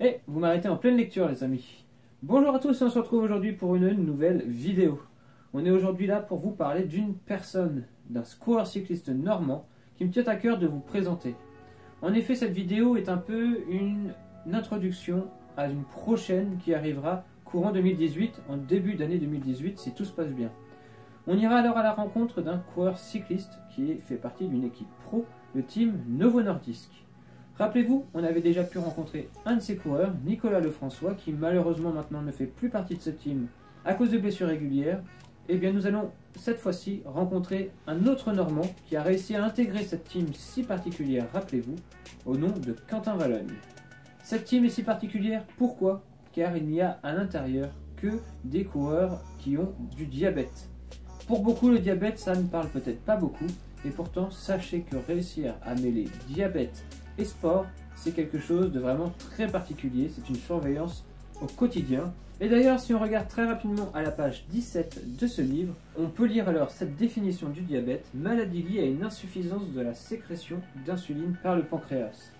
Et vous m'arrêtez en pleine lecture les amis. Bonjour à tous, on se retrouve aujourd'hui pour une nouvelle vidéo. On est aujourd'hui là pour vous parler d'une personne, d'un coureur cycliste normand qui me tient à cœur de vous présenter. En effet, cette vidéo est un peu une introduction à une prochaine qui arrivera courant 2018, en début d'année 2018 si tout se passe bien. On ira alors à la rencontre d'un coureur cycliste qui fait partie d'une équipe pro, le team Novo Nordisk. Rappelez-vous, on avait déjà pu rencontrer un de ces coureurs, Nicolas Lefrançois, qui malheureusement maintenant ne fait plus partie de ce team à cause de blessures régulières. Eh bien nous allons cette fois-ci rencontrer un autre Normand qui a réussi à intégrer cette team si particulière, rappelez-vous, au nom de Quentin Valogne. Cette team est si particulière, pourquoi? Car il n'y a à l'intérieur que des coureurs qui ont du diabète. Pour beaucoup, le diabète, ça ne parle peut-être pas beaucoup, et pourtant, sachez que réussir à mêler diabète et sport, c'est quelque chose de vraiment très particulier, c'est une surveillance au quotidien. Et d'ailleurs, si on regarde très rapidement à la page 17 de ce livre, on peut lire alors cette définition du diabète, maladie liée à une insuffisance de la sécrétion d'insuline par le pancréas.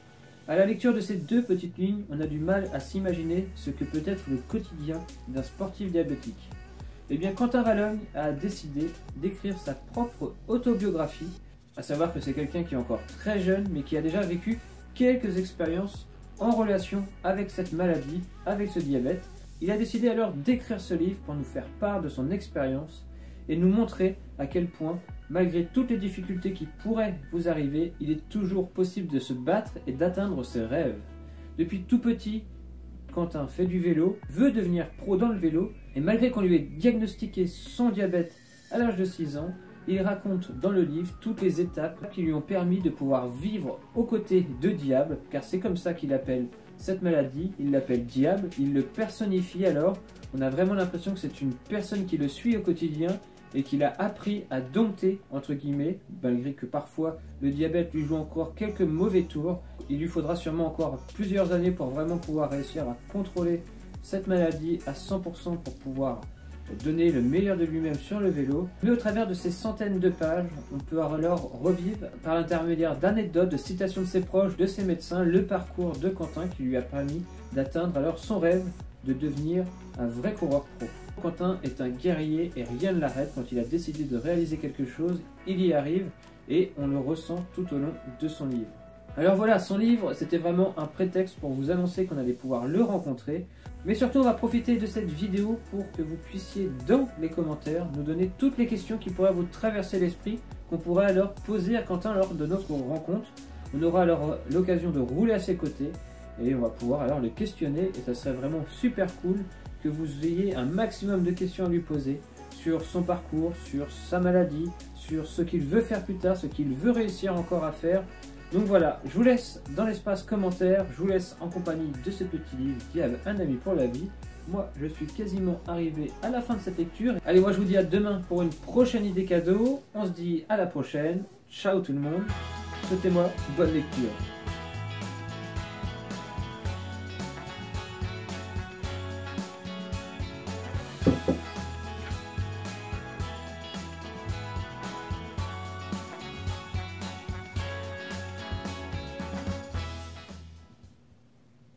À la lecture de ces deux petites lignes, on a du mal à s'imaginer ce que peut être le quotidien d'un sportif diabétique. Eh bien, Quentin Valogne a décidé d'écrire sa propre autobiographie, à savoir que c'est quelqu'un qui est encore très jeune, mais qui a déjà vécu quelques expériences en relation avec cette maladie, avec ce diabète. Il a décidé alors d'écrire ce livre pour nous faire part de son expérience et nous montrer à quel point, malgré toutes les difficultés qui pourraient vous arriver, il est toujours possible de se battre et d'atteindre ses rêves. Depuis tout petit, Quentin fait du vélo, veut devenir pro dans le vélo, et malgré qu'on lui ait diagnostiqué son diabète à l'âge de 6 ans, il raconte dans le livre toutes les étapes qui lui ont permis de pouvoir vivre aux côtés de Diable, car c'est comme ça qu'il appelle cette maladie, il l'appelle Diable, il le personnifie alors, on a vraiment l'impression que c'est une personne qui le suit au quotidien et qu'il a appris à dompter, entre guillemets, malgré que parfois le diabète lui joue encore quelques mauvais tours. Il lui faudra sûrement encore plusieurs années pour vraiment pouvoir réussir à contrôler cette maladie à 100% pour pouvoir donner le meilleur de lui-même sur le vélo. Mais au travers de ces centaines de pages, on peut alors revivre par l'intermédiaire d'anecdotes, de citations de ses proches, de ses médecins, le parcours de Quentin qui lui a permis d'atteindre alors son rêve de devenir un vrai coureur pro. Quentin est un guerrier et rien ne l'arrête. Quand il a décidé de réaliser quelque chose, il y arrive et on le ressent tout au long de son livre. Alors voilà, son livre, c'était vraiment un prétexte pour vous annoncer qu'on allait pouvoir le rencontrer. Mais surtout, on va profiter de cette vidéo pour que vous puissiez, dans les commentaires, nous donner toutes les questions qui pourraient vous traverser l'esprit, qu'on pourrait alors poser à Quentin lors de notre rencontre. On aura alors l'occasion de rouler à ses côtés et on va pouvoir alors le questionner et ça serait vraiment super cool que vous ayez un maximum de questions à lui poser sur son parcours, sur sa maladie, sur ce qu'il veut faire plus tard, ce qu'il veut réussir encore à faire. Donc voilà, je vous laisse dans l'espace commentaire, je vous laisse en compagnie de ce petit livre qui a un ami pour la vie. Moi, je suis quasiment arrivé à la fin de cette lecture. Allez, moi je vous dis à demain pour une prochaine idée cadeau. On se dit à la prochaine. Ciao tout le monde. Souhaitez-moi bonne lecture.